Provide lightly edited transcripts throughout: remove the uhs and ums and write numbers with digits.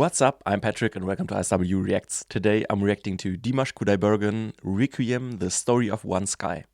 What's up? I'm Patrick and welcome to ISW Reacts. Today I'm reacting to Dimash Qudaibergen, Requiem, The Story of One Sky.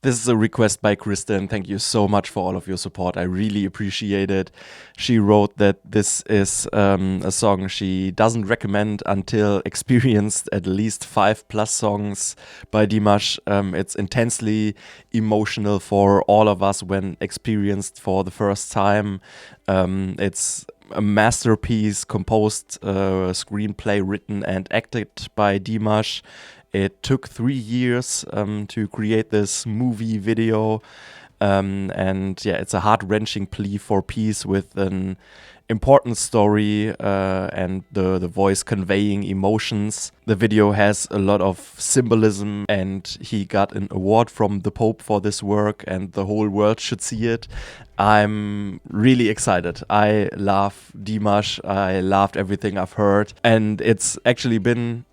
This is a request by Kristen. Thank you so much for all of your support. I really appreciate it. She wrote that this is a song she doesn't recommend until experienced at least 5+ songs by Dimash. It's intensely emotional for all of us when experienced for the first time. It's a masterpiece, composed, screenplay written and acted by Dimash. It took 3 years to create this movie video, and yeah, it's a heart-wrenching plea for peace with an important story and the voice conveying emotions. The video has a lot of symbolism, and he got an award from the Pope for this work, and the whole world should see it. I'm really excited. I love Dimash. I loved everything I've heard, and it's actually been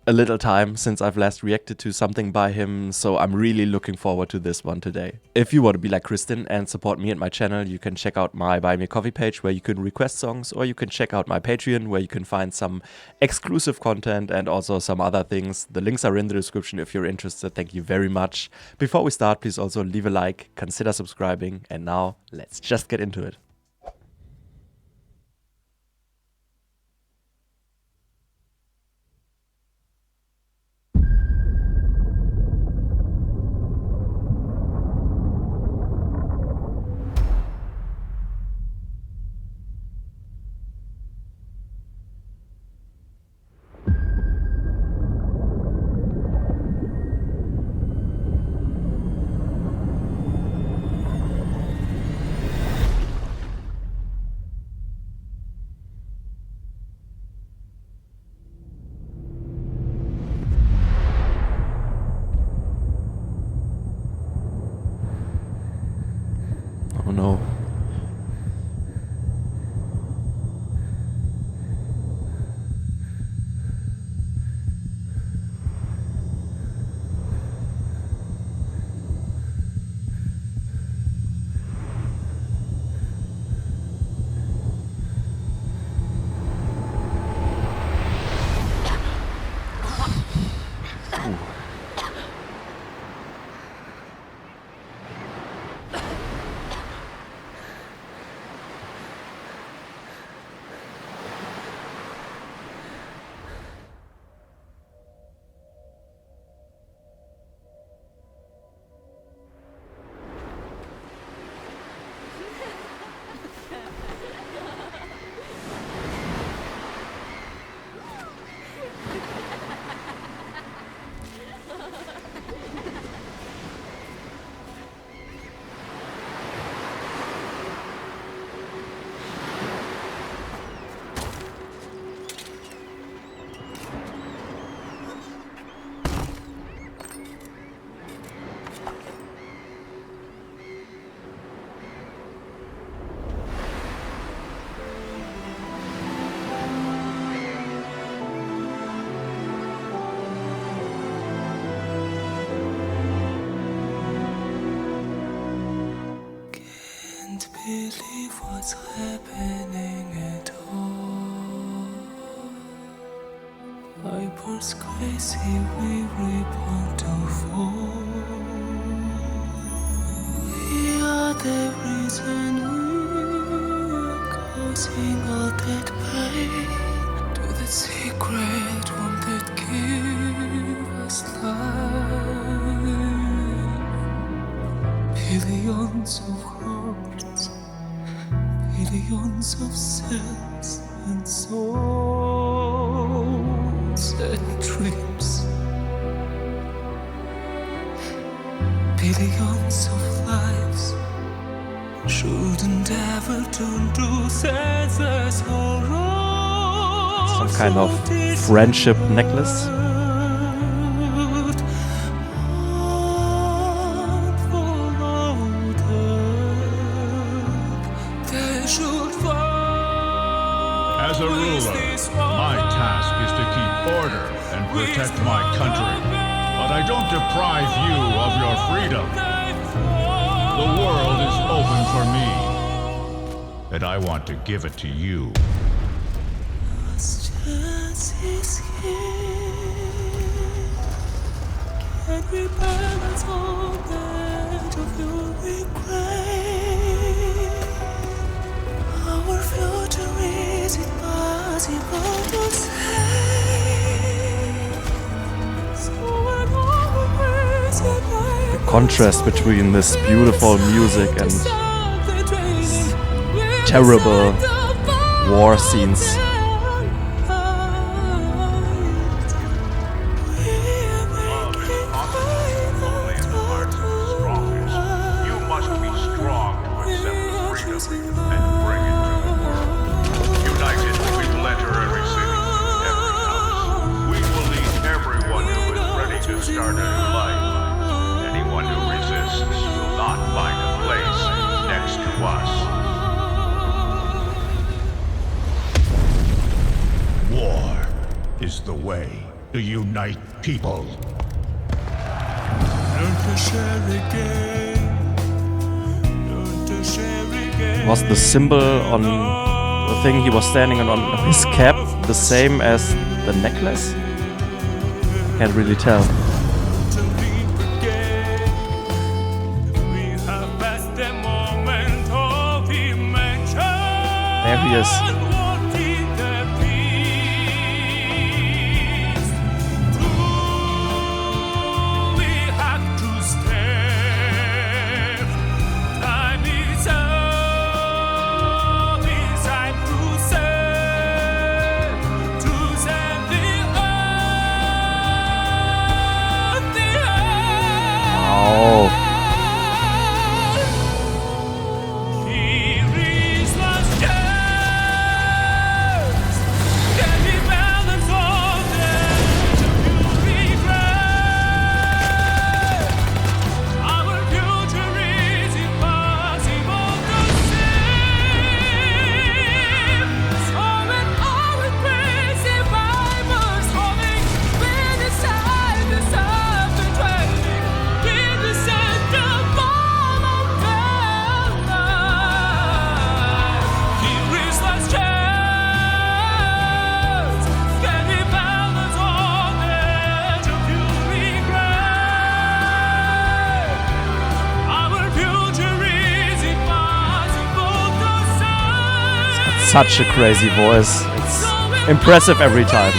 a little time since I've last reacted to something by him, so I'm really looking forward to this one today. If you want to be like Kristen and support me and my channel, you can check out my Buy Me a Coffee page where you can request songs, or you can check out my Patreon where you can find some exclusive content and also some other things. The links are in the description if you're interested. Thank you very much. Before we start, please also leave a like, consider subscribing, and now let's just get into it. Oh no. Believe what's happening at all. Eyeballs crazy, we report to fall. We are the reason we're causing all that pain, to the secret room that gives us life. Billions of hearts, billions of cells and souls and dreams, billions of lives shouldn't ever turn to senseless horror. Some kind of friendship necklace. As a ruler, my task is to keep order and protect my country. But I don't deprive you of your freedom. The world for me, and I want to give it to you. Chance is here. Can we balance all that of your regret? Our future, is it possible to say? So when all the ways that I The contrast between this beautiful music and terrible war scenes. Is the way to unite people. Was the symbol on the thing he was standing on his cap the same as the necklace? Can't really tell. There he is. Such a crazy voice. It's impressive every time.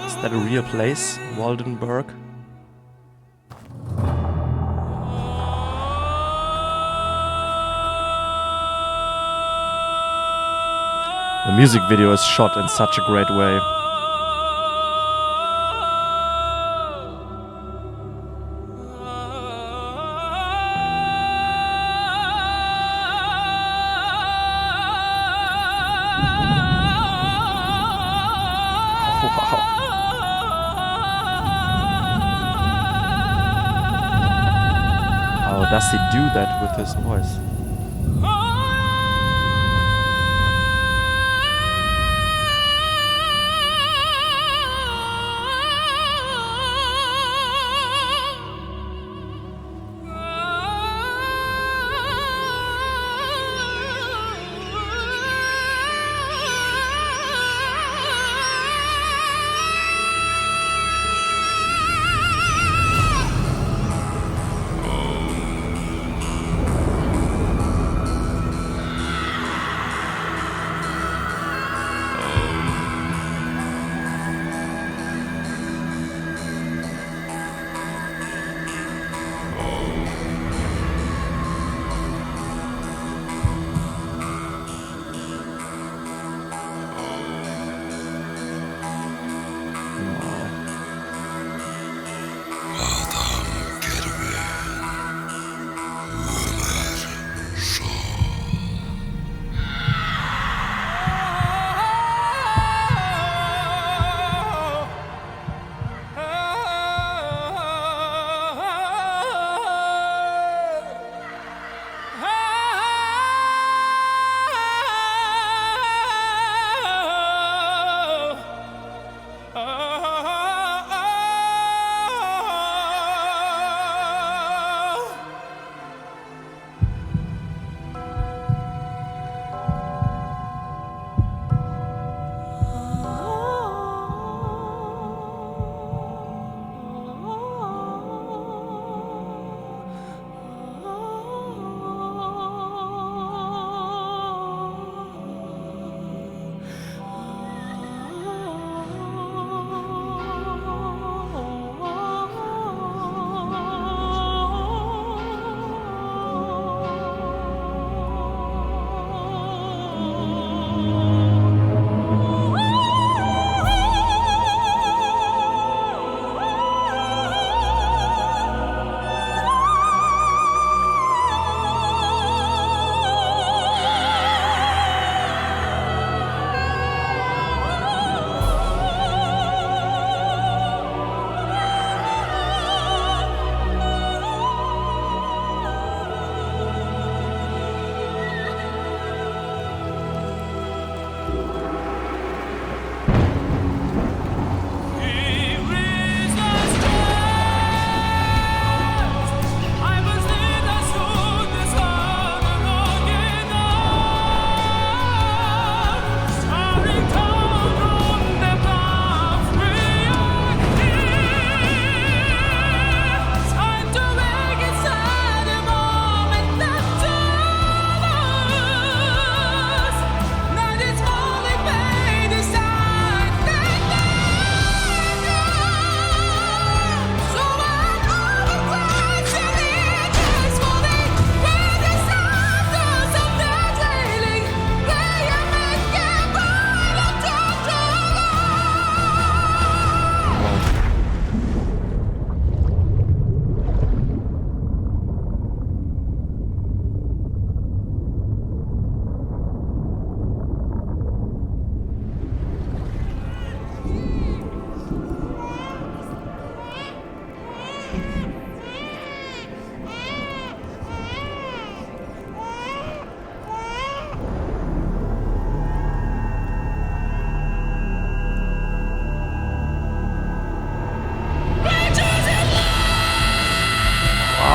Is that a real place, Waldenburg? The music video is shot in such a great way. How does he do that with his voice?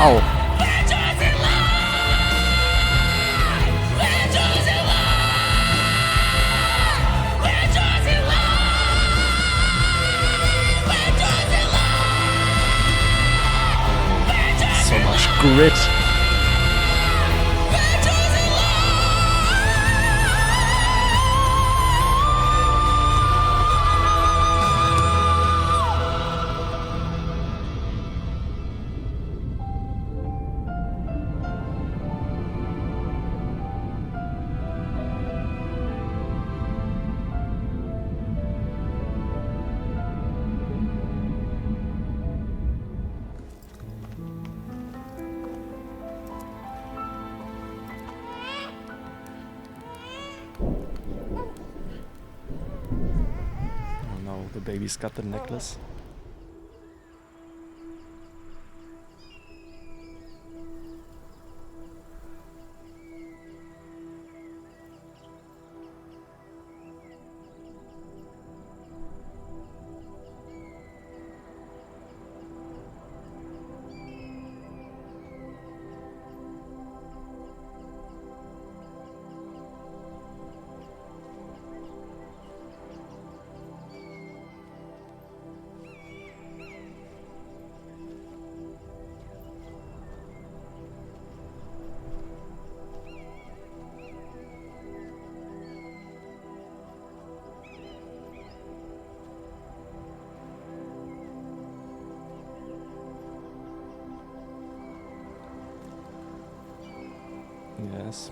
Wow. So much grit. The baby's got the necklace. Yes.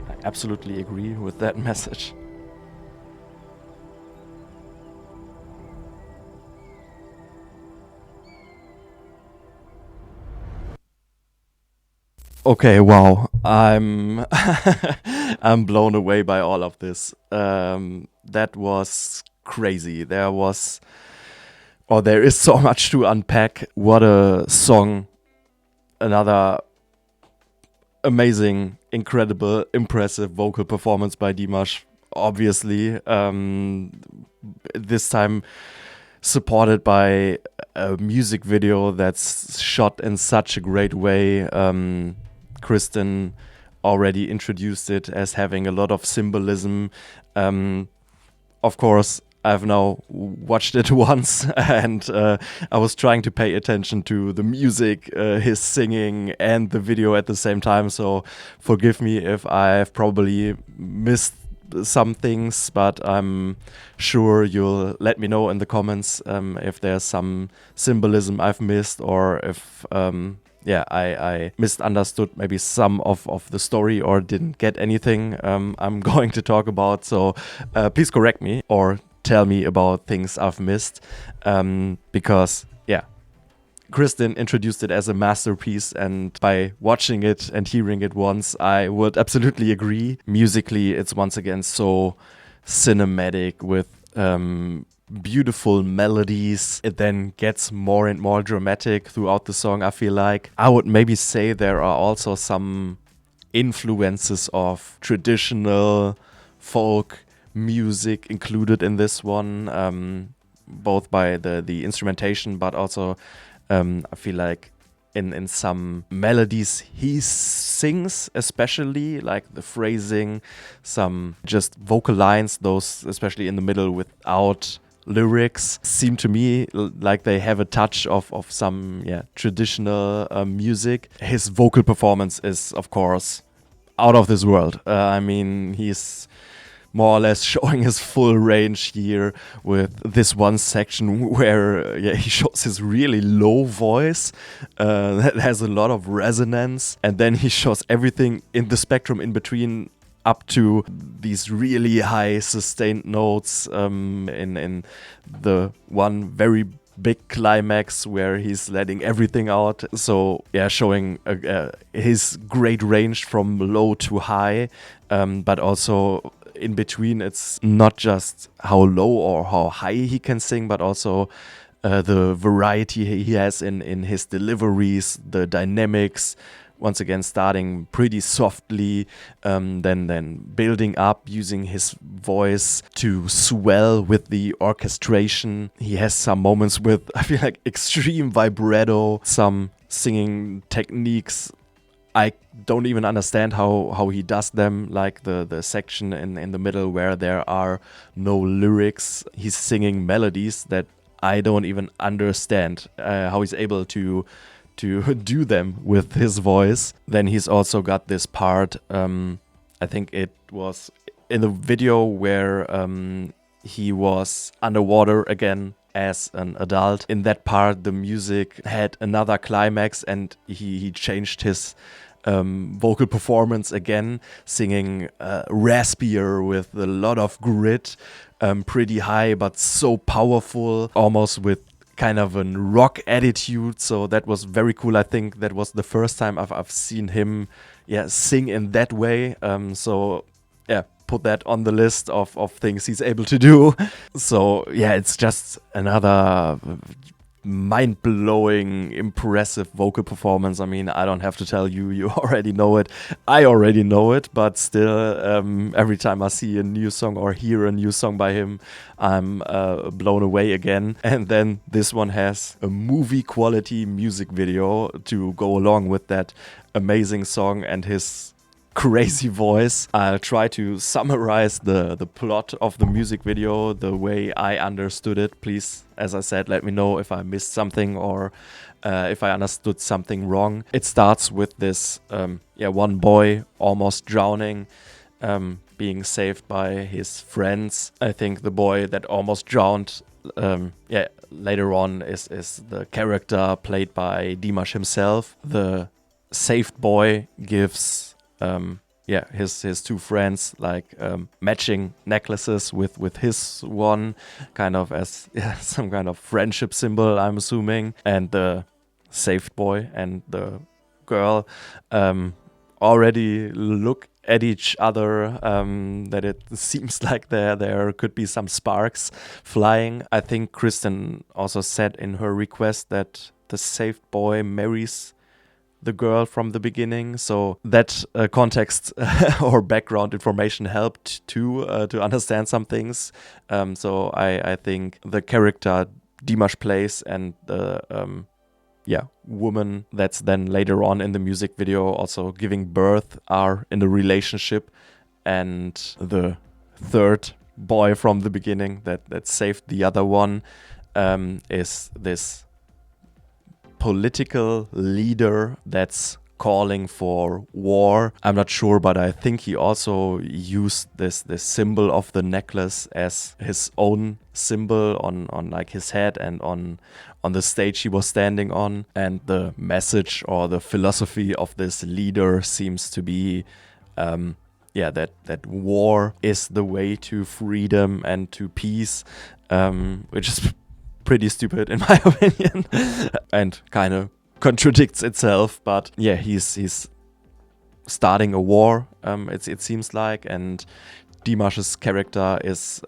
I absolutely agree with that message. Okay, wow. I'm I'm blown away by all of this. That was crazy. There is so much to unpack. What a song. Another amazing, incredible, impressive vocal performance by Dimash, obviously. This time supported by a music video that's shot in such a great way. Kristen already introduced it as having a lot of symbolism. Of course, I've now watched it once, and I was trying to pay attention to the music, his singing, and the video at the same time. So forgive me if I've probably missed some things, but I'm sure you'll let me know in the comments if there's some symbolism I've missed, or if I misunderstood maybe some of the story or didn't get anything I'm going to talk about. So please correct me or tell me about things I've missed, because Kristen introduced it as a masterpiece, and by watching it and hearing it once, I would absolutely agree. Musically, it's once again so cinematic with beautiful melodies. It then gets more and more dramatic throughout the song, I feel like. I would maybe say there are also some influences of traditional folk music included in this one, both by the instrumentation, but also I feel like in some melodies he sings, especially like the phrasing, some just vocal lines, those especially in the middle without lyrics, seem to me like they have a touch of some traditional music. His vocal performance is, of course, out of this world. I mean, he's more or less showing his full range here with this one section where he shows his really low voice that has a lot of resonance, and then he shows everything in the spectrum in between up to these really high sustained notes in the one very big climax where he's letting everything out. So showing his great range from low to high, but also in between, it's not just how low or how high he can sing, but also the variety he has in his deliveries, the dynamics, once again starting pretty softly, then building up, using his voice to swell with the orchestration. He has some moments with, I feel like, extreme vibrato, some singing techniques. I don't even understand how he does them, like the section in the middle where there are no lyrics. He's singing melodies that I don't even understand how he's able to do them with his voice. Then he's also got this part, I think it was in the video where he was underwater again as an adult. In that part, the music had another climax and he changed his vocal performance again, singing raspier with a lot of grit, pretty high but so powerful, almost with kind of a rock attitude. So that was very cool. I think that was the first time I've seen him sing in that way. So put that on the list of things he's able to do. So it's just another mind-blowing, impressive vocal performance. I mean, I don't have to tell you, you already know it. I already know it, but still, every time I see a new song or hear a new song by him, I'm blown away again. And then this one has a movie-quality music video to go along with that amazing song and his crazy voice. I'll try to summarize the plot of the music video the way I understood it. Please, as I said, let me know if I missed something or if I understood something wrong. It starts with this one boy almost drowning, being saved by his friends. I think the boy that almost drowned later on is the character played by Dimash himself. The saved boy gives his two friends like matching necklaces with his one, kind of as some kind of friendship symbol, I'm assuming. And the saved boy and the girl already look at each other, that it seems like there could be some sparks flying. I think Kristen also said in her request that the saved boy marries the girl from the beginning, so that context or background information helped to understand some things. So I think the character Dimash plays and the woman that's then later on in the music video also giving birth are in a relationship, and the third boy from the beginning that saved the other one is this political leader that's calling for war. I'm not sure, but I think he also used this symbol of the necklace as his own symbol on like his head and on the stage he was standing on. And the message or the philosophy of this leader seems to be that war is the way to freedom and to peace, which is pretty stupid in my opinion and kind of contradicts itself. But he's starting a war, it seems like, and Dimash's character is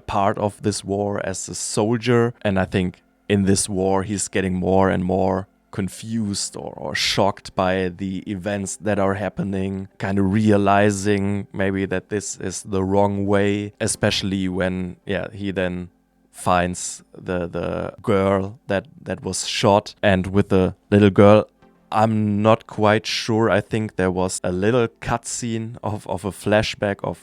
part of this war as a soldier. And I think in this war he's getting more and more confused or shocked by the events that are happening, kind of realizing maybe that this is the wrong way, especially when he then finds the girl that was shot. And with the little girl, I'm not quite sure. I think there was a little cutscene of a flashback of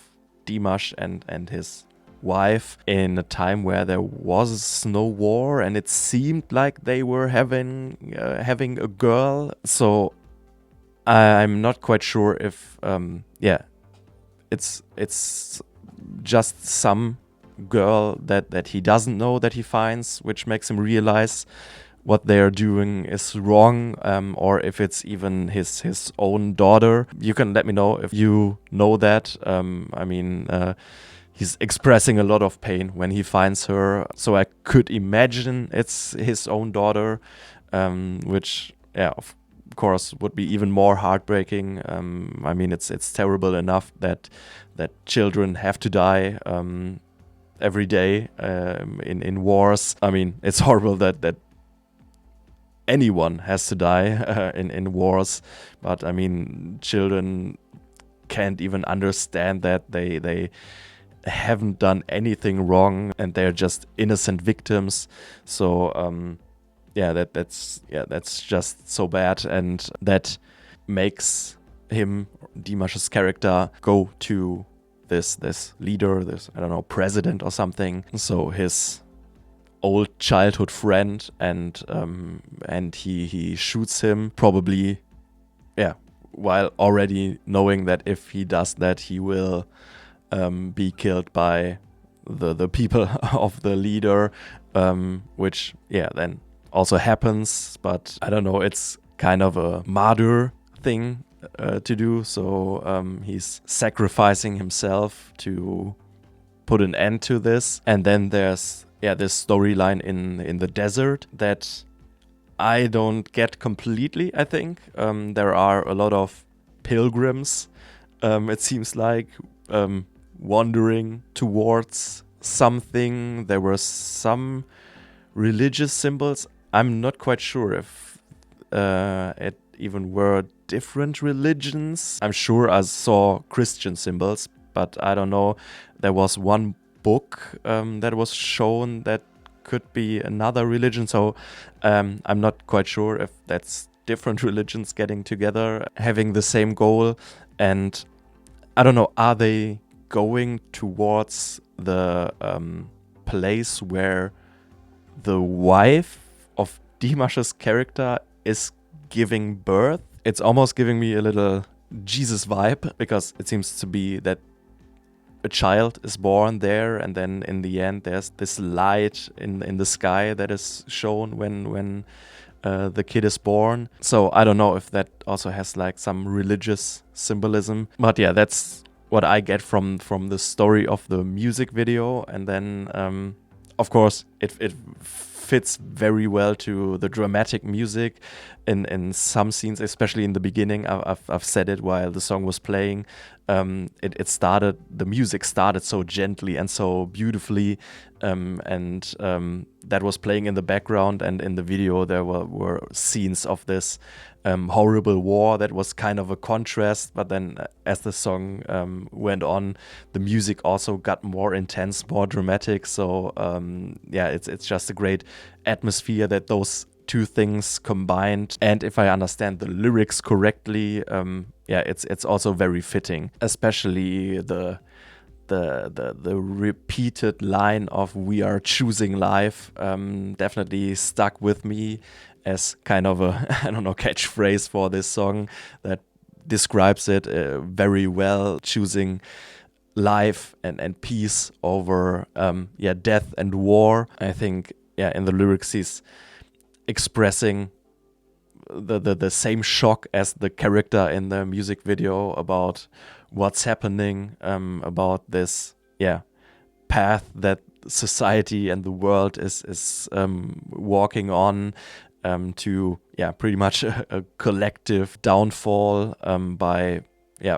Dimash and his wife in a time where there was no war, and it seemed like they were having a girl. So I'm not quite sure if it's just some girl that he doesn't know that he finds, which makes him realize what they are doing is wrong, or if it's even his own daughter. You can let me know if you know that. He's expressing a lot of pain when he finds her, so I could imagine it's his own daughter, which of course would be even more heartbreaking. It's terrible enough that children have to die every day in wars. I mean, it's horrible that anyone has to die in wars, but I mean, children can't even understand that they haven't done anything wrong and they're just innocent victims. So that's just so bad, and that makes him, Dimash's character, go to this leader, this, I don't know, president or something. So his old childhood friend, and he shoots him, probably, while already knowing that if he does that, he will be killed by the people of the leader, which then also happens. But I don't know, it's kind of a martyr thing to do. So he's sacrificing himself to put an end to this. And then there's this storyline in the desert that I don't get completely, I think. There are a lot of pilgrims, it seems like, wandering towards something. There were some religious symbols. I'm not quite sure if it even were different religions. I'm sure I saw Christian symbols, but I don't know. There was one book that was shown that could be another religion, so I'm not quite sure if that's different religions getting together, having the same goal. And I don't know, are they going towards the place where the wife of Dimash's character is giving birth? It's almost giving me a little Jesus vibe, because it seems to be that a child is born there, and then in the end there's this light in the sky that is shown when the kid is born. So I don't know if that also has like some religious symbolism. But yeah, that's what I get from the story of the music video. And then of course it fits very well to the dramatic music in some scenes, especially in the beginning. I've said it while the song was playing. The music started so gently and so beautifully, and that was playing in the background, and in the video there were scenes of this horrible war that was kind of a contrast. But then as the song went on, the music also got more intense, more dramatic. So it's just a great atmosphere that those two things combined. And if I understand the lyrics correctly, it's also very fitting, especially the repeated line of "we are choosing life" definitely stuck with me as kind of a catchphrase for this song that describes it very well. Choosing life and peace over death and war. I think in the lyrics he's expressing the same shock as the character in the music video about what's happening, about this path that society and the world is walking on, to pretty much a collective downfall by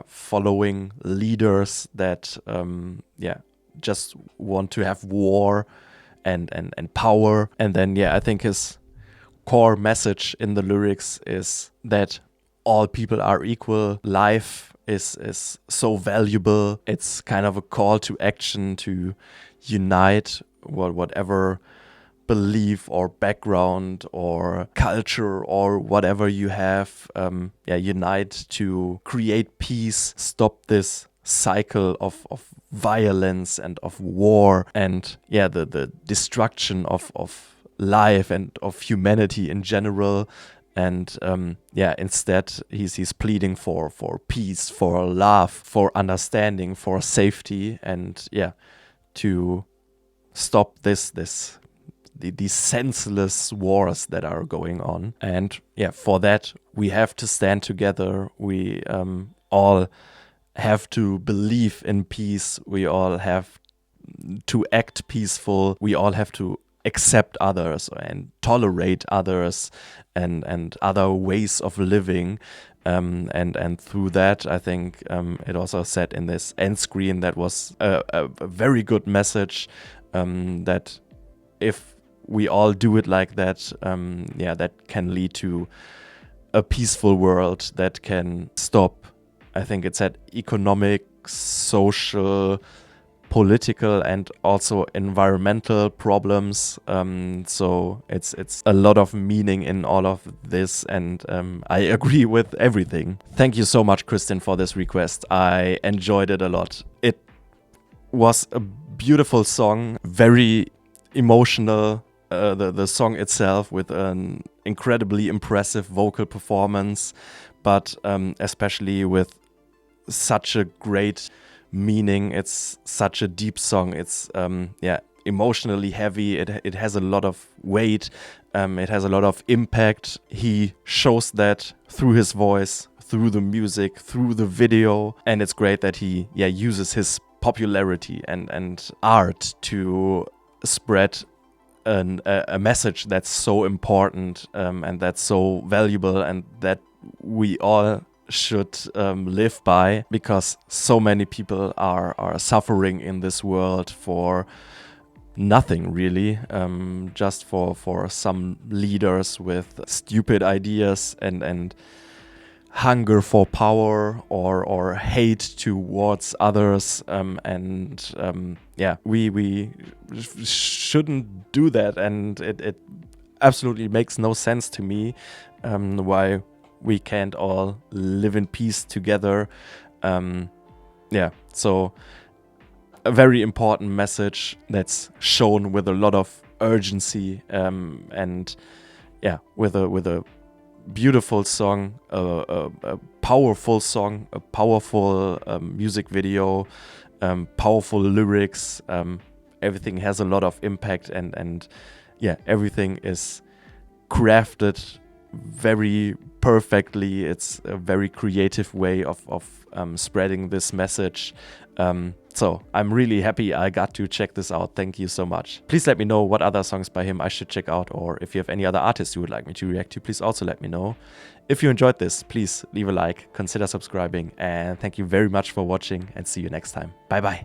following leaders that just want to have war and power. And then I think his core message in the lyrics is that all people are equal. Life is so valuable. It's kind of a call to action to unite whatever belief or background or culture or whatever you have. Unite to create peace, stop this cycle of violence and of war, and the destruction of life and of humanity in general. And instead he's pleading for peace, for love, for understanding, for safety, and to stop these senseless wars that are going on. And for that we have to stand together. We all have to believe in peace. We all have to act peaceful. We all have to accept others and tolerate others and other ways of living. And through that, I think it also said in this end screen that was a very good message, that if we all do it like that, that can lead to a peaceful world that can stop, I think it's at economic, social, political, and also environmental problems. So it's a lot of meaning in all of this, and I agree with everything. Thank you so much, Kristen, for this request. I enjoyed it a lot. It was a beautiful song, very emotional. The song itself with an incredibly impressive vocal performance, but especially with such a great meaning. It's such a deep song. It's emotionally heavy. It has a lot of weight. It has a lot of impact. He shows that through his voice, through the music, through the video, and it's great that he uses his popularity and art to spread a message that's so important and that's so valuable, and that we all should live by, because so many people are suffering in this world for nothing really, just for some leaders with stupid ideas and hunger for power or hate towards others, we shouldn't do that, and it absolutely makes no sense to me why we can't all live in peace together. So a very important message that's shown with a lot of urgency, with a beautiful song, a powerful song, a powerful music video, powerful lyrics. Everything has a lot of impact, and everything is crafted very perfectly. It's a very creative way of spreading this message. So I'm really happy I got to check this out. Thank you so much. Please let me know what other songs by him I should check out, or if you have any other artists you would like me to react to, please also let me know. If you enjoyed this, please leave a like, consider subscribing, and thank you very much for watching, and see you next time. Bye bye.